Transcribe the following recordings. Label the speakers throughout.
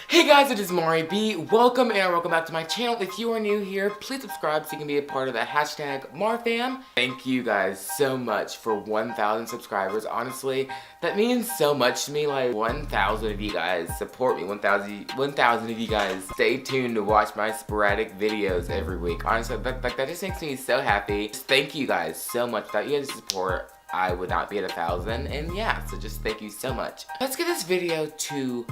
Speaker 1: Hey guys, it is Mari B. Welcome back to my channel. If you are new here, please subscribe so you can be a part of the hashtag MarFam. Thank you guys so much for 1,000 subscribers. Honestly, that means so much to me. Like 1,000 of you guys support me. 1,000 of you guys stay tuned to watch my sporadic videos every week. Honestly, that just makes me so happy. Just thank you guys so much. Without you guys' support, I would not be at 1,000. And yeah, so just thank you so much. Let's get this video to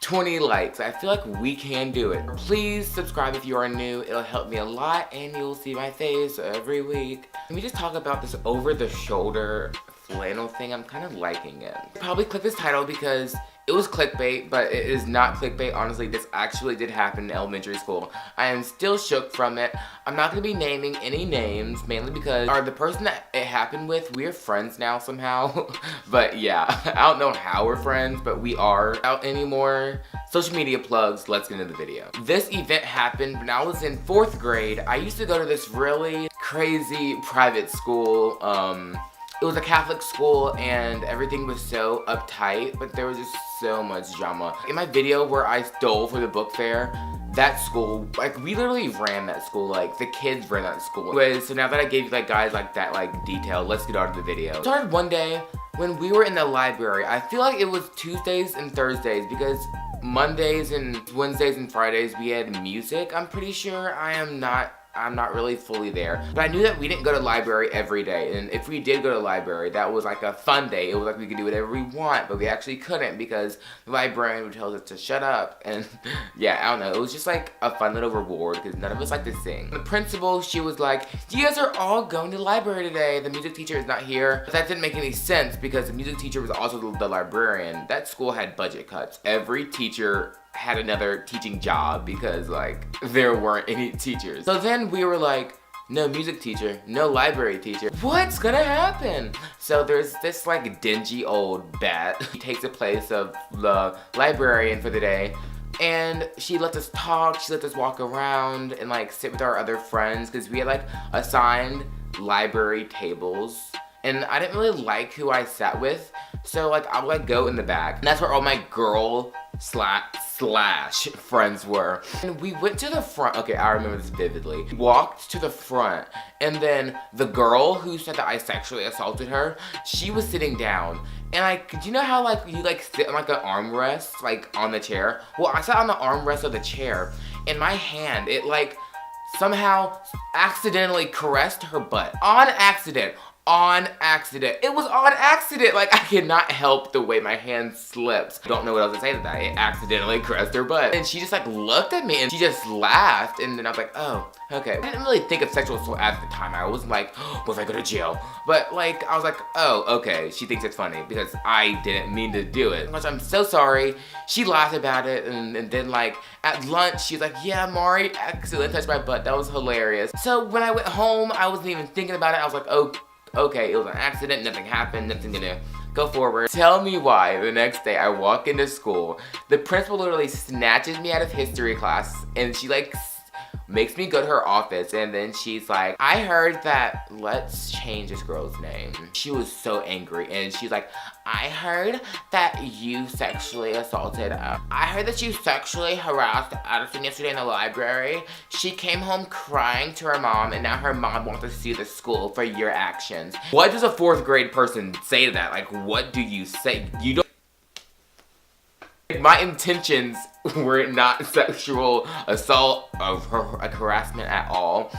Speaker 1: 20 likes. I feel like we can do it. Please subscribe if you are new. It'll help me a lot and you'll see my face every week. Let me just talk about this over-the-shoulder flannel thing. I'm kind of liking it. Probably click this title because it was clickbait, but it is not clickbait. Honestly, this actually did happen in elementary school. I am still shook from it. I'm not going to be naming any names, mainly because the person that it happened with, we're friends now somehow. But yeah, I don't know how we're friends, but we are out anymore. Social media plugs, let's get into the video. This event happened when I was in 4th grade. I used to go to this really crazy private school. It was a Catholic school and everything was so uptight, but there was just so much drama. In my video where I stole for the book fair, that school, like we literally ran that school, like the kids ran that school. Anyways, so now that I gave you like guys like that like detail, let's get on to the video. It started one day when we were in the library. I feel like it was Tuesdays and Thursdays because Mondays and Wednesdays and Fridays we had music. I'm pretty sure. I'm not really fully there, but I knew that we didn't go to library every day, and if we did go to library, that was like a fun day. It was like we could do whatever we want, but we actually couldn't because the librarian would tell us to shut up, and yeah, I don't know, it was just like a fun little reward because none of us like to sing. The principal, she was like, you guys are all going to the library today, the music teacher is not here. But that didn't make any sense because the music teacher was also the librarian. That school had budget cuts. Every teacher had another teaching job because like there weren't any teachers. So then we were like, no music teacher, no library teacher. What's gonna happen? So there's this like dingy old bat. He takes the place of the librarian for the day. And she lets us talk, she lets us walk around and like sit with our other friends because we had like assigned library tables. And I didn't really like who I sat with. So like I would like go in the back. And that's where all my girl slash friends were. And we went to the front. Okay, I remember this vividly. We walked to the front and then the girl who said that I sexually assaulted her, she was sitting down. And like, do you know how like you like sit on like an armrest like on the chair? Well, I sat on the armrest of the chair and my hand, it like somehow accidentally caressed her butt. On accident. On accident. It was on accident. Like, I cannot help the way my hand slipped. Don't know what else to say to that. It accidentally caressed her butt. And she just like looked at me and she just laughed. And then I was like, oh, okay. I didn't really think of sexual assault at the time. I wasn't like, oh, what if I go to jail? But like, I was like, oh, okay. She thinks it's funny because I didn't mean to do it. I'm so sorry. She laughed about it. And then like at lunch, she's like, yeah, Mari accidentally touched my butt. That was hilarious. So when I went home, I wasn't even thinking about it. I was like, oh, okay, it was an accident, nothing happened, nothing gonna go forward. Tell me why the next day I walk into school, the principal literally snatches me out of history class and she like makes me go to her office and then she's like, I heard that, let's change this girl's name. She was so angry and she's like, I heard that you sexually assaulted I heard that you sexually harassed Addison yesterday in the library. She came home crying to her mom and now her mom wants to sue the school for your actions. What does a 4th grade person say to that? Like, what do you say? You don't. My intentions were not sexual assault of her, like harassment at all.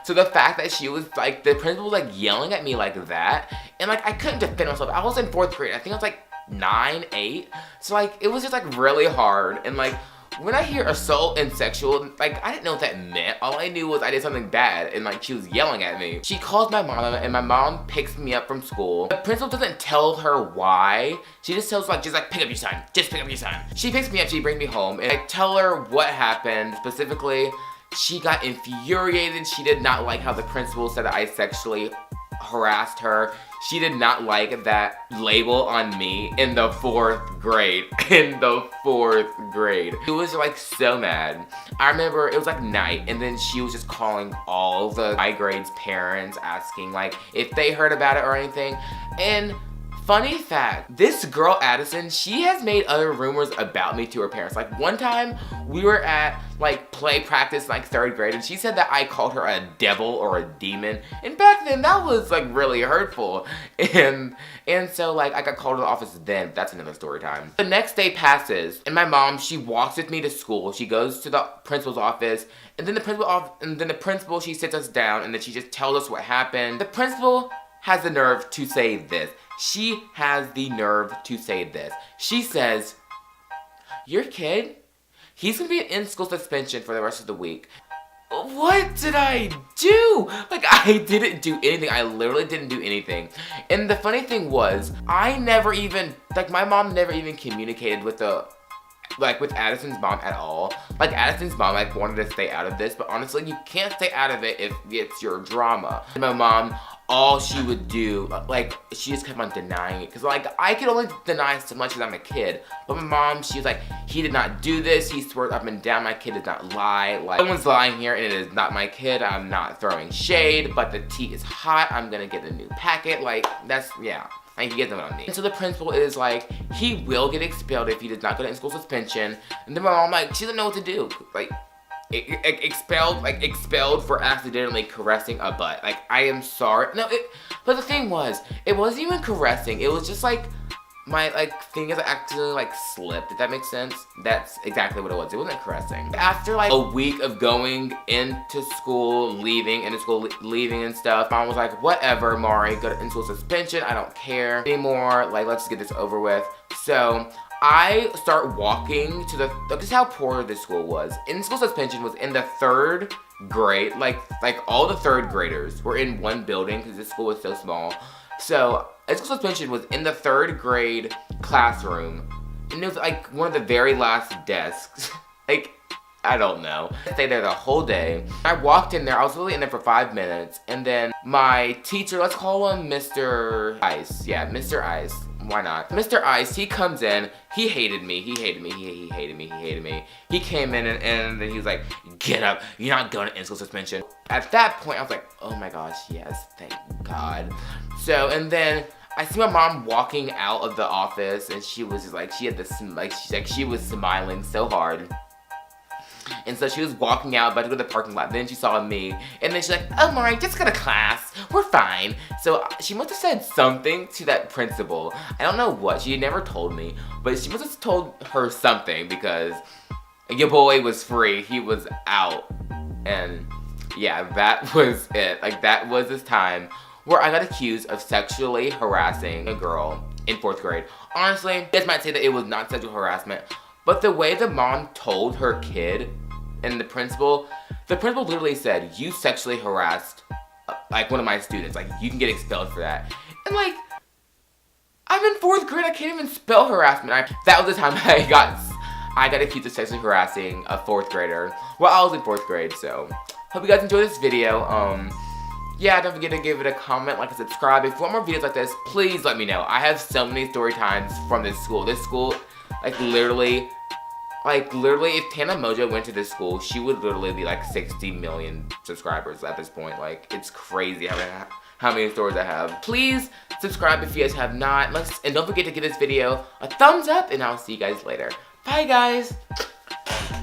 Speaker 1: So the fact that she was like, the principal was like yelling at me like that, and like I couldn't defend myself. I was in 4th grade. I think I was like 9, 8. So like it was just like really hard. And like when I hear assault and sexual, like I didn't know what that meant. All I knew was I did something bad and like she was yelling at me. She calls my mom and my mom picks me up from school. The principal doesn't tell her why. She just tells like, pick up your son. Just pick up your son. She picks me up, she brings me home and I tell her what happened. Specifically, she got infuriated. She did not like how the principal said that I sexually harassed her. She did not like that label on me in the 4th grade. In the 4th grade. She was like so mad. I remember it was like night and then she was just calling all the my grade's parents asking like if they heard about it or anything. And funny fact, this girl Addison, she has made other rumors about me to her parents. Like one time we were at like play practice in like 3rd grade and she said that I called her a devil or a demon. And back then that was like really hurtful. And so like I got called to the office then, but that's another story time. The next day passes and my mom, she walks with me to school. She goes to the principal's office and then the principal, she sits us down and then she just tells us what happened. The principal has the nerve to say this. She has the nerve to say this. She says, your kid, he's gonna be in school suspension for the rest of the week. What did I do? Like, I didn't do anything. I literally didn't do anything. And the funny thing was, I never even, like, my mom never even communicated with with Addison's mom at all. Like, Addison's mom, like, wanted to stay out of this, but honestly, you can't stay out of it if it's your drama. And my mom, all she would do, like, she just kept on denying it. Because, like, I could only deny so much because I'm a kid. But my mom, she was like, he did not do this. He swears up and down my kid did not lie. Like, someone's lying here and it is not my kid. I'm not throwing shade, but the tea is hot. I'm gonna get a new packet. Like, that's, yeah. Like, you get what I mean. And so the principal is like, he will get expelled if he does not go to in-school suspension. And then my mom, like, she doesn't know what to do. Like, expelled for accidentally caressing a butt. Like, I am sorry. No, but the thing was, it wasn't even caressing. It was just like, my, like, fingers accidentally, like, slipped, if that makes sense. That's exactly what it was. It wasn't caressing. After, like, a week of going into school, leaving and stuff, Mom was like, whatever, Mari, go to in-school suspension. I don't care anymore. Like, let's just get this over with. So, I start walking to this is how poor this school was. In-school suspension was in the 3rd grade. Like all the 3rd graders were in one building because this school was so small. So, in-school suspension was in the 3rd grade classroom. And it was like one of the very last desks. Like, I don't know. I stayed there the whole day. I walked in there, I was really in there for 5 minutes. And then my teacher, let's call him Mr. Ice. Yeah, Mr. Ice. Why not? Mr. Ice, he comes in, he hated me, he hated me. He came in and then he was like, get up, you're not going to in-school suspension. At that point, I was like, oh my gosh, yes, thank God. So, and then I see my mom walking out of the office and she was just like, she had this, like, she was smiling so hard. And so she was walking out, about to go to the parking lot. Then she saw me. And then she's like, oh, Mari, just go to class. We're fine. So she must have said something to that principal. I don't know what. She never told me. But she must have told her something because your boy was free. He was out. And yeah, that was it. Like, that was this time where I got accused of sexually harassing a girl in 4th grade. Honestly, you guys might say that it was not sexual harassment. But the way the mom told her kid and the principal literally said, you sexually harassed, like, one of my students. Like, you can get expelled for that. And, like, I'm in 4th grade. I can't even spell harassment. That was the time I got accused of sexually harassing a 4th grader. Well, I was in 4th grade, so hope you guys enjoyed this video. Yeah, don't forget to give it a comment, like, and subscribe. If you want more videos like this, please let me know. I have so many story times from this school. This school, literally, if Tana Mojo went to this school, she would literally be like 60 million subscribers at this point. Like, it's crazy how many stories I have. Please subscribe if you guys have not. And don't forget to give this video a thumbs up, and I'll see you guys later. Bye, guys.